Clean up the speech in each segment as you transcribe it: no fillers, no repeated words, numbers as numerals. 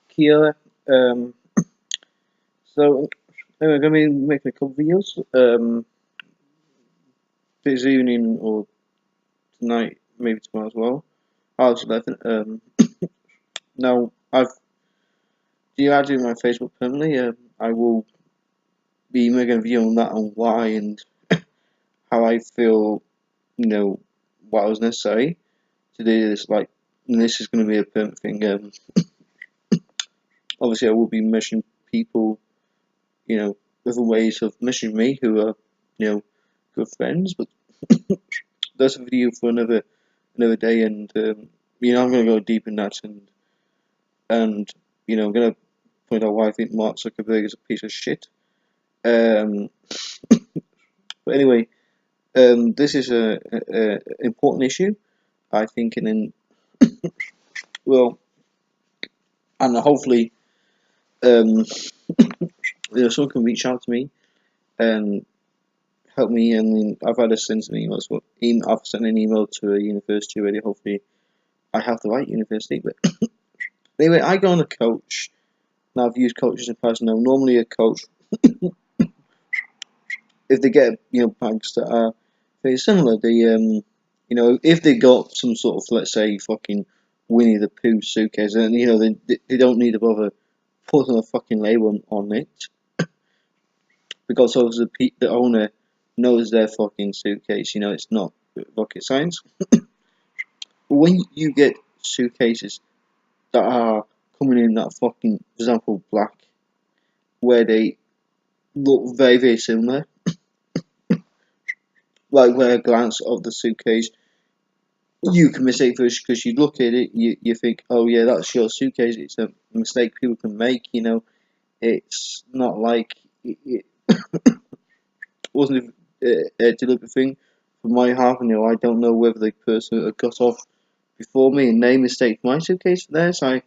Kia. Um, so anyway, I'm gonna be making a couple videos this evening or tonight, maybe tomorrow as well. Half 11. Now I've deadded my Facebook permanently. I will be making a video on that, on why and how I feel, what was necessary to do this. Like, and this is going to be a permanent thing. Obviously, I will be meshing people, other ways of meshing me who are, good friends. But that's a video for another day, and I'm going to go deep in that, and I'm going to point out why I think Mark Zuckerberg is a piece of shit. But anyway, this is a important issue, I think, and then and hopefully, someone can reach out to me and help me. And then I've had to send some emails. Well, I've sent an email to a university already. Hopefully, I have the right university. But anyway, I go on a coach. Now I've used coaches in the past. Now normally a coach, if they get bags that are very similar, they if they got some sort of, let's say, fucking Winnie the Pooh suitcase, and they don't need to bother putting a fucking label on it, because obviously the owner knows their fucking suitcase. It's not rocket science. When you get suitcases that are coming in that fucking, for example, black, where they look very, very similar, like where a glance of the suitcase, you can mistake first because you look at it, you think, oh yeah, that's your suitcase. It's a mistake people can make. It's not like it wasn't a deliberate thing from my half. I don't know whether the person had got off before me and they mistaked my suitcase for theirs. I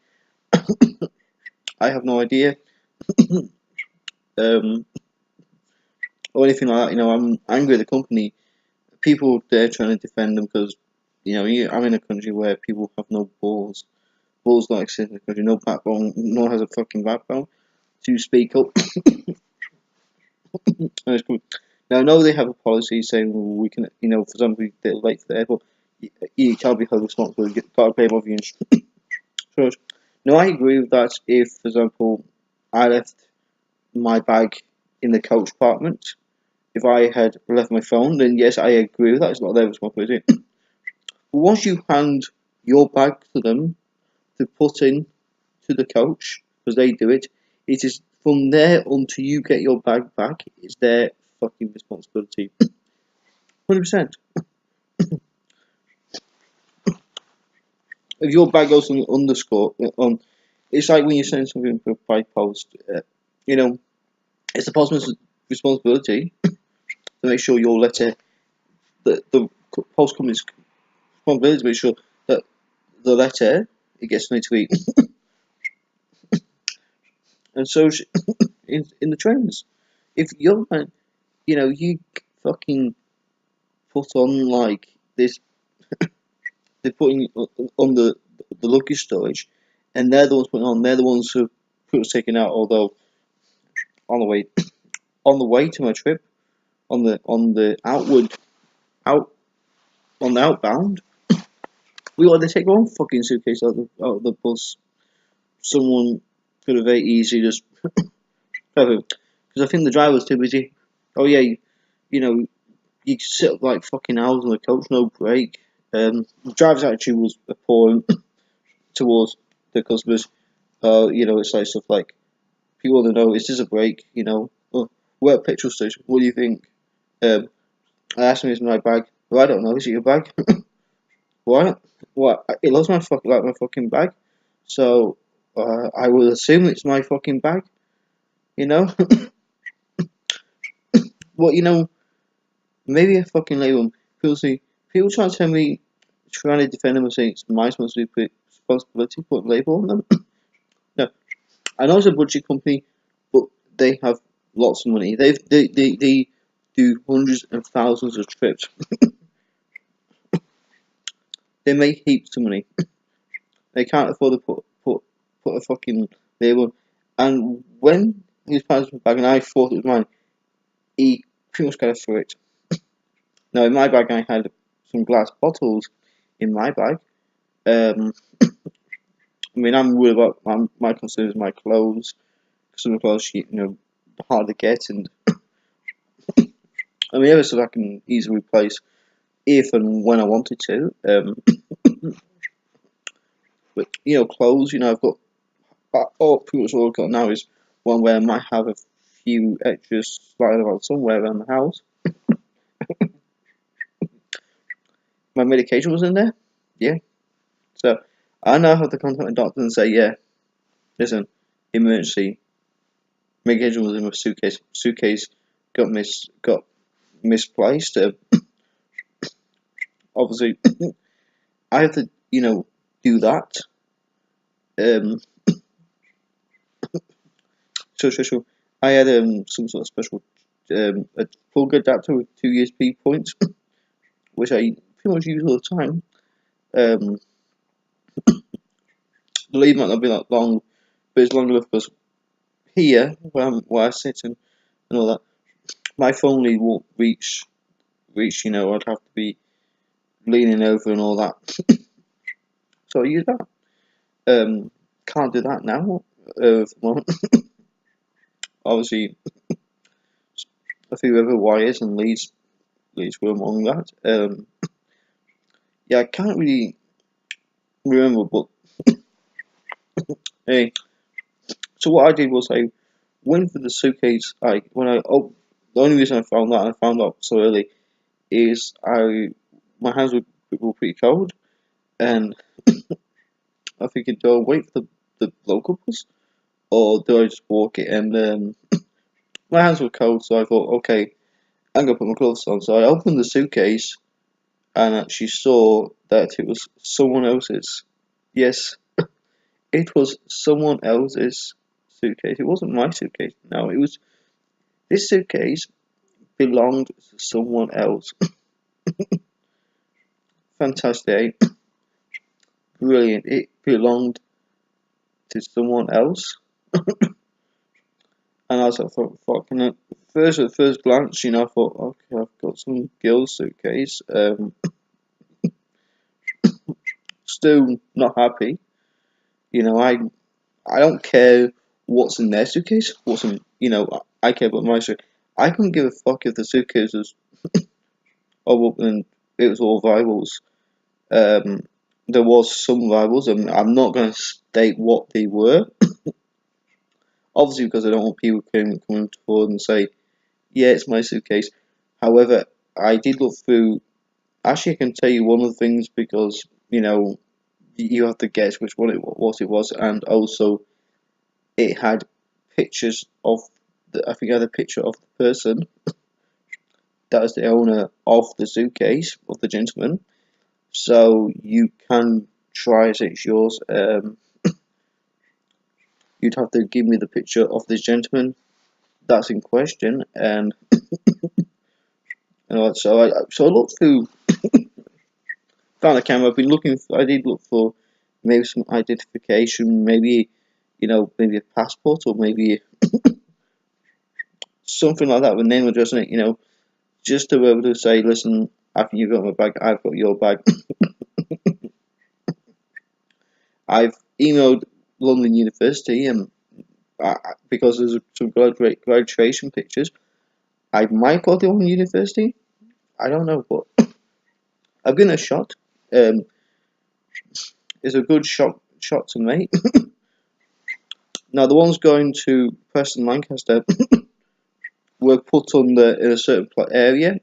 have no idea. Or anything like that. I'm angry at the company. People, they're trying to defend them because, I'm in a country where people have no balls. Balls don't exist in the country. No backbone. No one has a fucking backbone to speak up. Now, I know they have a policy saying we can, for example, they're late for the airport. You can't be held responsible. You've got to pay off your insurance. Now, I agree with that if, for example, I left my bag in the coach compartment. If I had left my phone, then yes, I agree with that. It's not their responsibility. But once you hand your bag to them to put in to the coach, because they do it, it is from there until you get your bag back, it's their fucking responsibility. 100%. If your bag goes on the underscore, it's like when you send something by post. It's the postman's responsibility to make sure your letter, the post company's responsibility to make sure that the letter, it gets from A to E. And so in the trains, if you're you fucking put on like this, they're putting on the luggage storage, and they're the ones putting on. They're the ones who put us taking out. Although on the way to my trip, on the outbound, we got to take one fucking suitcase out of the bus. Someone could have very easily just because I think the driver was too busy. Oh yeah, you sit up like fucking hours on the coach, no break. The driver's attitude was appalling towards the customers. It's like stuff like people want to know, is this a break? Oh, we're at petrol station. What do you think? I asked him, is my bag? Well, I don't know. Is it your bag? What? What? It looks my fucking bag. So I will assume it's my fucking bag. Well, maybe I fucking label them. People try to tell me, trying to defend them and saying it's my responsibility to put a label on them. No, I know it's a budget company, but they have lots of money. They do hundreds and thousands of trips. They make heaps of money. They can't afford to put a fucking They were, and when his parents were back and I thought it was mine, he pretty much got through it. Now in my bag I had some glass bottles in my bag. I mean, I'm worried about my concerns, my clothes. Some clothes, hard to get, and I mean, ever so I can easily replace if and when I wanted to. But clothes, I've got pretty much all I've got now is one where I might have a few extras lying around somewhere around the house. My medication was in there, yeah. So I now have to contact the doctor and say, yeah, listen, emergency. Medication was in my suitcase. Suitcase got misplaced. Obviously, I have to, do that. So I had some sort of special a plug adapter with 2 USB points, which I pretty much use all the time. The lead might not be that long, but it's long enough because here, where I sit and all that, my phone lead won't reach. I'd have to be leaning over and all that. So I use that. Can't do that now. At the moment. Obviously, a few other wires and leads were among that. Yeah, I can't really remember, but hey. So what I did was I went for the suitcase. The only reason I found out so early, is my hands were pretty cold, and I figured, do I wait for the local bus, or do I just walk it? And my hands were cold, so I thought, okay, I'm gonna put my gloves on. So I opened the suitcase and actually saw that it was someone else's. Yes, it was someone else's suitcase. It wasn't my suitcase. No, this suitcase belonged to someone else. Fantastic. Brilliant. It belonged to someone else. And I was like, fucking it. At first glance, I thought, okay, I've got some girl's suitcase. Still not happy. I don't care what's in their suitcase. I care about my suitcase. I couldn't give a fuck if the suitcase was, and it was all rivals. There was some rivals, and I'm not going to state what they were. Obviously, because I don't want people coming forward and say, yeah, it's my suitcase. However, I did look through. Actually, I can tell you one of the things because you have to guess which one what it was, and also it had pictures of I think it had a picture of the person that is the owner of the suitcase, of the gentleman. So you can try as it's yours. You'd have to give me the picture of this gentleman that's in question, and so I looked through, found the camera. I did look for maybe some identification, maybe maybe a passport, or maybe something like that with name, address, and it. Just to be able to say, listen, after you've got my bag, I've got your bag. I've emailed London University, and because there's some graduation pictures, I might go to London University. I don't know, but I've given it a shot. It's a good shot to make. Now the ones going to Preston, Lancaster, were put under in a certain area.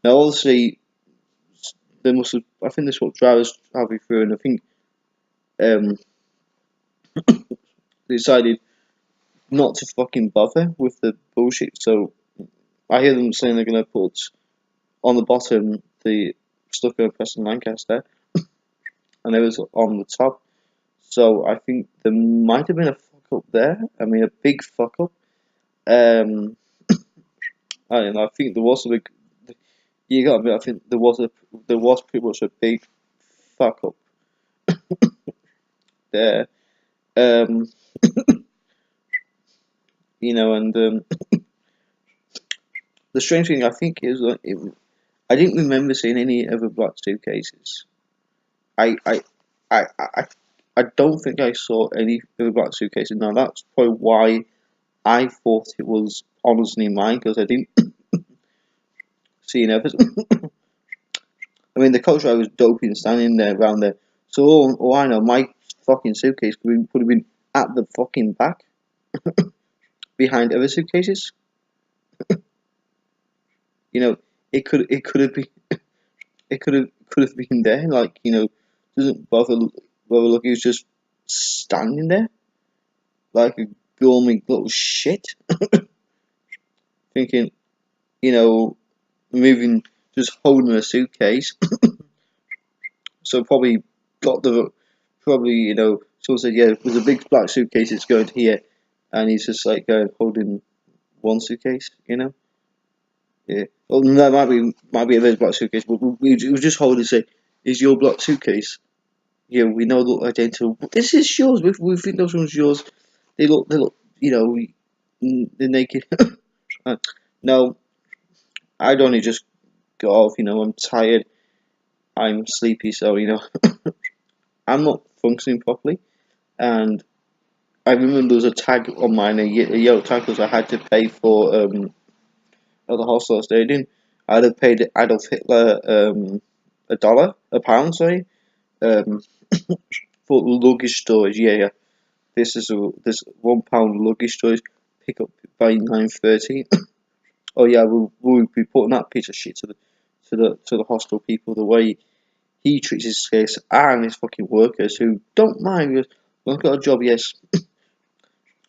Now obviously, they must have. I think this is what drivers have you through, and I think they decided not to fucking bother with the bullshit. So I hear them saying they're gonna put on the bottom the stuff going Preston, Lancaster, and it was on the top. So I think there might have been a fuck up there. I mean, a big fuck up. I don't know. I think there was a big. You got to admit, I think there was pretty much a big fuck up. there. Um, you know, and the strange thing I think is like I didn't remember seeing any other black suitcases. I I I I, I don't think I saw any other black suitcases. Now that's probably why I thought it was honestly mine because I didn't see any others. I mean, the coach driver was doping standing there around there. So all I know, my fucking suitcase could have been at the fucking back behind other suitcases. You know, it could have been could have been there. Like doesn't bother look. He was just standing there like a gloomy little shit, thinking moving, just holding a suitcase. So probably someone said yeah, there's a big black suitcase. It's going here, and he's just like holding one suitcase. Yeah. Well, that might be a very black suitcase, but we just holding say, is your black suitcase? Yeah, we know they look identical. But this is yours. We think those ones yours. They look they're naked. No, I'd only just got off. I'm tired. I'm sleepy, so I'm not functioning properly. And I remember there was a tag on mine, a yellow tag, because I had to pay for at the hostel I stayed in. I'd have paid Adolf Hitler a pound, sorry, um, for luggage storage. Yeah. This £1 luggage storage pick up by 9:30. Oh yeah, we'll be putting that piece of shit to the hostel people. The way he treats his case and his fucking workers who don't mind. Because I've got a job, yes.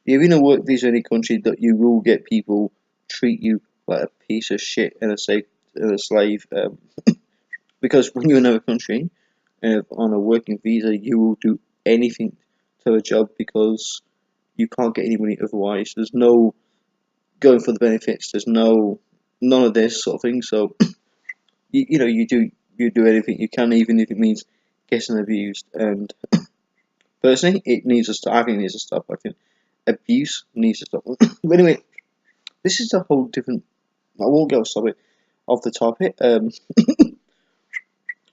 You're in a work visa in any country that you will get people treat you like a piece of shit and a slave. Because when you're in another country on a working visa, you will do anything to a job because you can't get any money otherwise. There's no going for the benefits. There's none of this sort of thing. So you do anything you can, even if it means getting abused. And personally, it needs to stop. I think it needs to stop. I think abuse needs to stop. But anyway, this is a whole different. I won't go off the topic.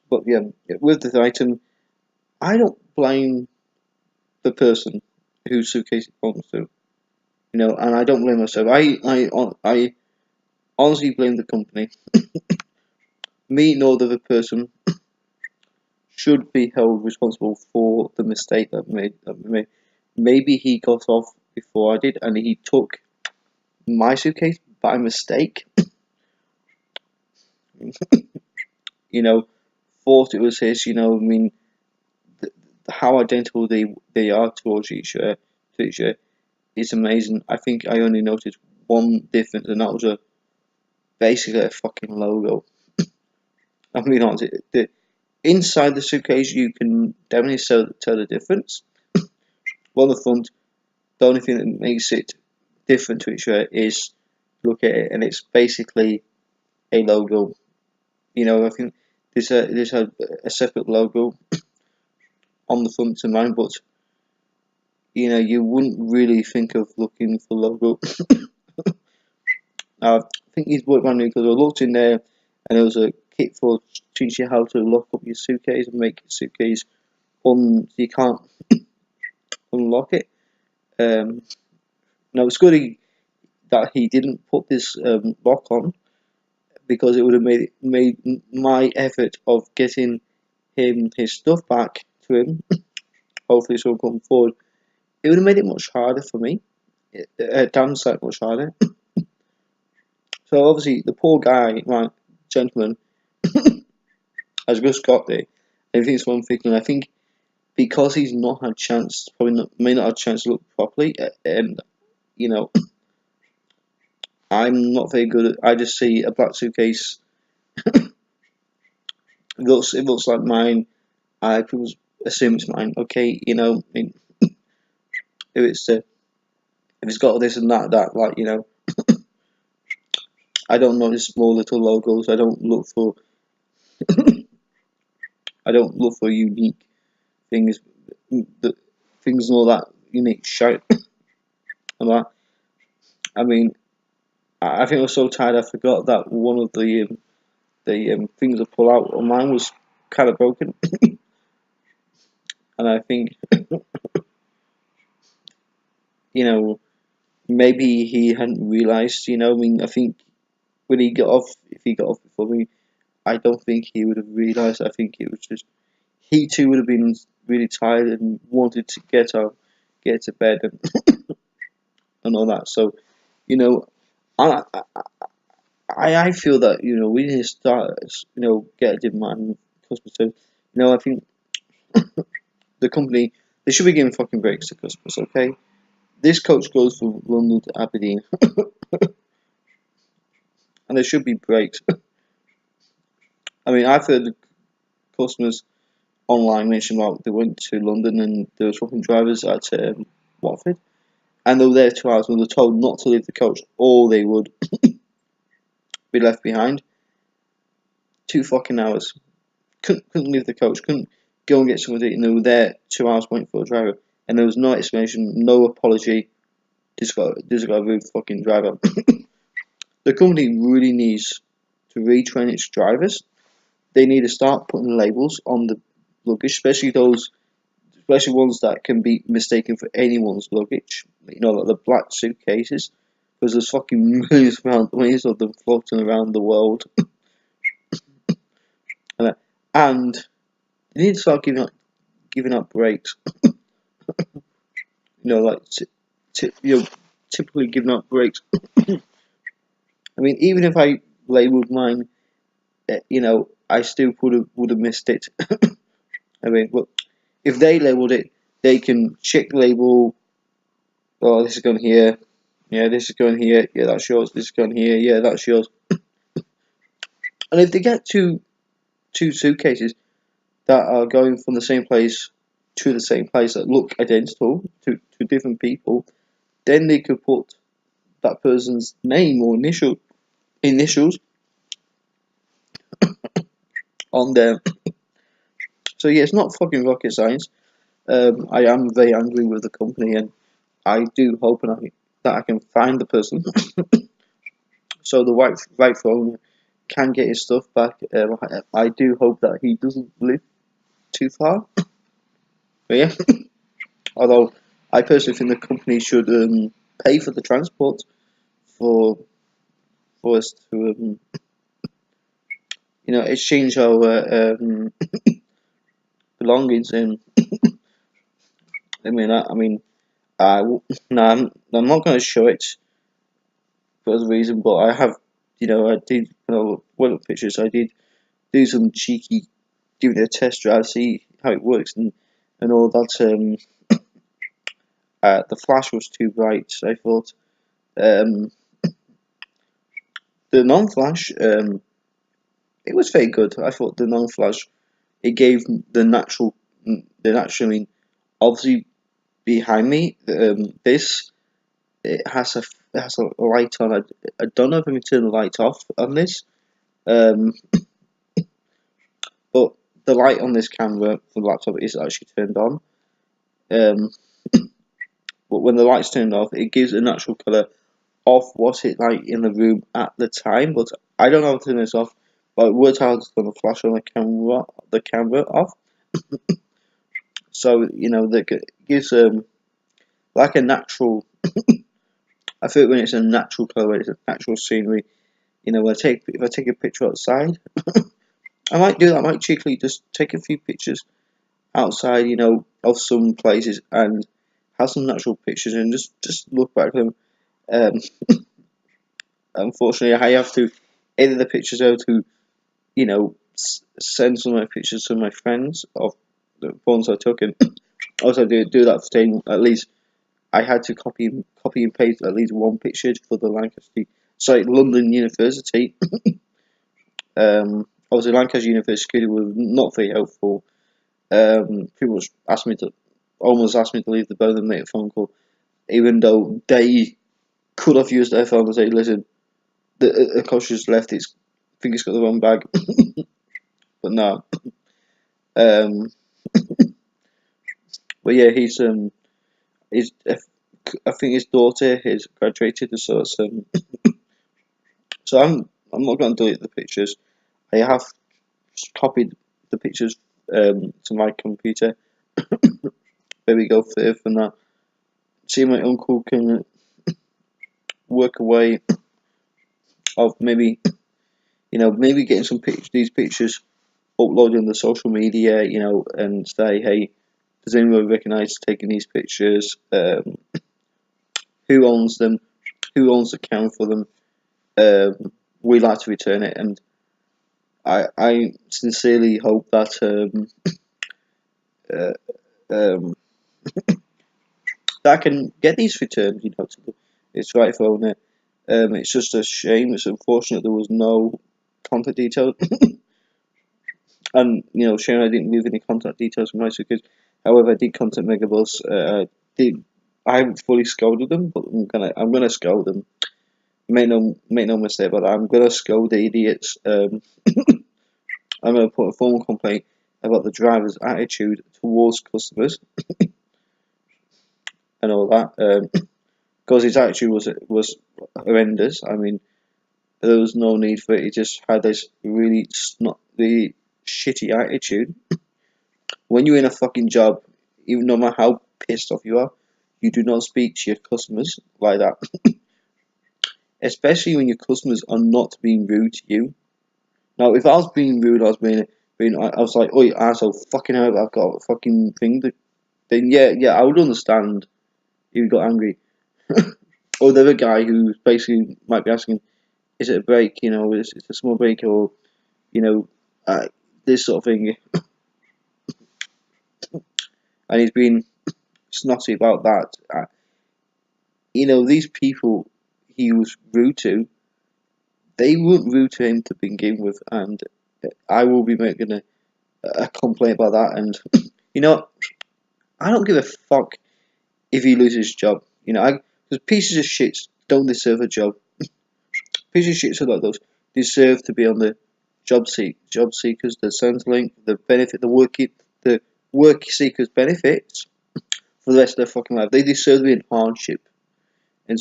But yeah, with this item, I don't blame the person whose suitcase it belongs to. And I don't blame myself. I honestly blame the company. Me nor the other person should be held responsible for the mistake that we made. Maybe he got off before I did, and he took my suitcase by mistake. Thought it was his. I mean, how identical they are towards each other is amazing. I think I only noticed one difference, and that was basically a fucking logo. I mean, honestly, inside the suitcase you can definitely tell the difference. On the front, the only thing that makes it different to each other is look at it, and it's basically a logo. I think there's a separate logo on the front to mine, but you wouldn't really think of looking for logo. I think he's bought brand new because I looked in there and there was a kit for teach you how to lock up your suitcase and make your suitcase so you can't unlock it. Now it's good that he didn't put this lock on, because it would have made my effort of getting his stuff back to him. Hopefully, someone come forward. It would have made it much harder for me. Damn sight much harder. So obviously, the poor guy, right, gentleman, has just got there. And thinks what I'm thinking. I think because he's not had chance, may not have chance to look properly, and I'm not very good at. I just see a black suitcase. It looks like mine. People assume it's mine. Okay, I mean, if it's got this and that, like I don't notice small little logos. I don't look for unique things. things and all that unique shite and that. I mean, I think I was so tired I forgot that one of the things I pull out on mine was kind of broken, and I think maybe he hadn't realised. I mean, I think when he got off, if he got off before me, I don't think he would have realised. I think it was just he too would have been really tired and wanted to get out, get to bed, and all that. So, I I feel that we need to start get a demand customer service. I think the company they should be giving fucking breaks to customers. Okay, this coach goes from London to Aberdeen, and there should be breaks. I mean, I've heard the customers online mention about they went to London and there was fucking drivers at Watford, and they were there 2 hours and they were told not to leave the coach or they would be left behind. 2 fucking hours. Couldn't leave the coach. Couldn't go and get something to eat. And they were there 2 hours waiting for a driver, and there was no explanation, no apology. Just got a rude fucking driver. The company really needs to retrain its drivers. They need to start putting labels on the luggage, especially ones that can be mistaken for anyone's luggage. Like the black suitcases, because there's fucking millions of them floating around the world. And they need to start giving up breaks. Typically giving up breaks. I mean, even if I labelled mine, I still would have missed it. I mean, but if they labelled it, they can check the label. Oh, this is going here. Yeah, this is going here. Yeah, that's yours. This is going here. Yeah, that's yours. And if they get two suitcases that are going from the same place to the same place that look identical to different people, then they could put that person's name or initials on there. So yeah, it's not fucking rocket science. I am very angry with the company, and I do hope that I can find the person so the rightful owner can get his stuff back. I do hope that he doesn't live too far. But yeah, although I personally think the company should pay for the transport for us to exchange our belongings. And no, I'm not going to show it for the reason, but I have, I did one of the pictures. I did do some cheeky, giving it a test drive, see how it works and all that. The flash was too bright, so I thought. The non-flash, it was very good. I thought the non-flash, it gave the natural, I mean, obviously behind me, this it has a light on. I don't know if I can turn the light off on this, but the light on this camera for the laptop is actually turned on. But when the light's turned off, it gives a natural colour of what's it like in the room at the time. But I don't know how to turn this off. But it worked out on the flash on the camera off. So that gives like a natural. I feel when it's a natural colour, it's a natural scenery. If I take a picture outside, I might do that. I might cheekily just take a few pictures outside, of some places and have some natural pictures and just look back at them. Unfortunately, I have to edit the pictures out to, send some of my pictures to my friends of the ones I took, and also do that for staying. At least I had to copy and paste at least one picture for the London University. Obviously, Lancaster University was not very helpful. People almost asked me to leave the phone and make a phone call, even though they could have used their phone and say, "Listen, the coach just left. I think it's got the wrong bag." But no. But yeah, he's I think his daughter has graduated, so it's so I'm not going to delete the pictures. I have copied the pictures to my computer. Where we go further from that. See, my uncle can work away of maybe maybe getting these pictures uploaded on the social media, and say, hey, does anyone recognise taking these pictures? Who owns them? Who owns the account for them? We like to return it, and I sincerely hope that uh, um, that I can get these returned, to its rightful owner. It's just a shame. It's unfortunate there was no contact details, and shame I didn't leave any contact details for my because, however, I did contact Megabus. I haven't fully scolded them, but I'm gonna scold them. Make no mistake about that. I'm gonna scold the idiots. I'm gonna put a formal complaint about the driver's attitude towards customers and all that. Because his attitude was horrendous. I mean, there was no need for it. He just had this really shitty attitude. When you're in a fucking job, even no matter how pissed off you are, you do not speak to your customers like that. Especially when your customers are not being rude to you. Now, if I was being rude, I was like, "Oi, asshole, fucking hell, I've got a fucking thing." Then yeah, I would understand if you got angry. Or the other guy who basically might be asking, "Is it a break? Is it a small break, or you know, uh, this sort of thing?" And he's been snotty about that. These people he was rude to, they weren't rude to him to begin with, and I will be making a complaint about that. And I don't give a fuck if he loses his job. Because pieces of shit don't deserve a job. Pieces of shit like those deserve to be on the job seekers, the Centrelink, the benefit, the work seekers benefits for the rest of their fucking life. They deserve to be in hardship and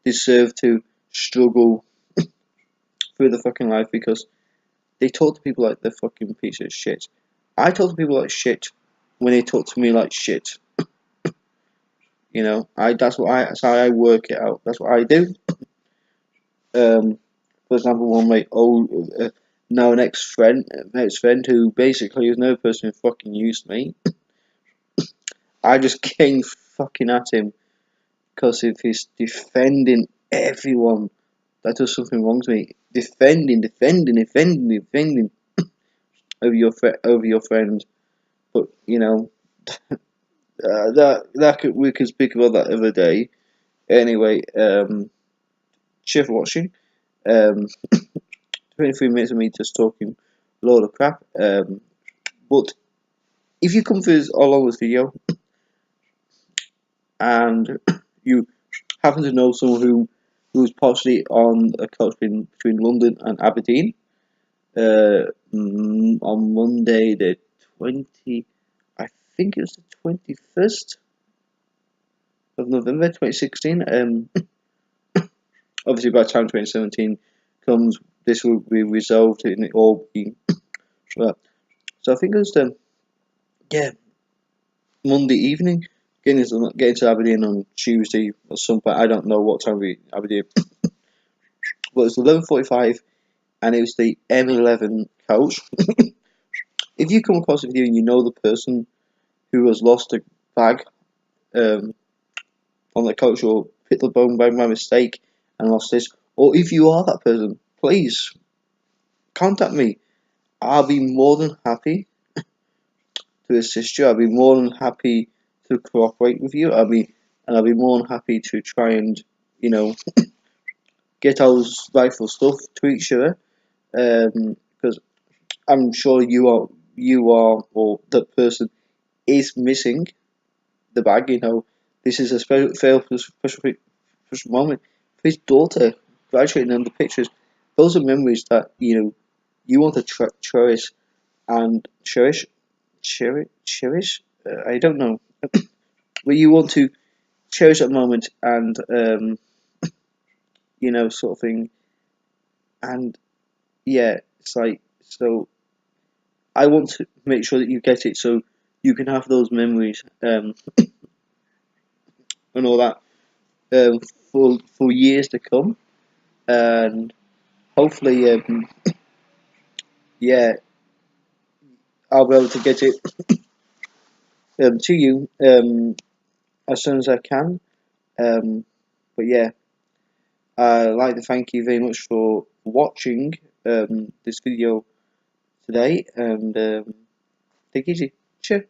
deserve to struggle through the fucking life because they talk to people like they're fucking pieces of shit. I talk to people like shit when they talk to me like shit. That's how I work it out. That's what I do. For example, one of my old, now an ex-friend who basically is another person who fucking used me. I just came fucking at him because if he's defending everyone that does something wrong to me, defending over your friend. But we could speak about that other day. Anyway, cheers for watching. 23 minutes of me just talking a load of crap. But if you come through along this video and you happen to know someone who's possibly on a coach between London and Aberdeen on Monday the 20, I think it was the 21st of November 2016. Obviously by the time 2017 comes, this will be resolved and it all be well. So I think it was Monday evening, getting to Aberdeen on Tuesday or something. I don't know what time we Aberdeen, but it's 11:45, and it was the M11 coach. If you come across a video and you know the person who has lost a bag on the coach or hit the bone by mistake and lost this, or if you are that person, please contact me. I'll be more than happy to assist you. I'll be more than happy to cooperate with you. I'll be more than happy to try and get our rightful stuff to each other. Because I'm sure you are, or the person is missing the bag. This is a special moment for his daughter graduating and the pictures. Those are memories that you want to cherish and cherish. I don't know. where you want to cherish that moment and sort of thing. And yeah, it's like, so I want to make sure that you get it so you can have those memories and all that um, for years to come, and hopefully yeah, I'll be able to get it to you as soon as I can. Um, but yeah, I'd like to thank you very much for watching this video today, and take it easy. Cheers.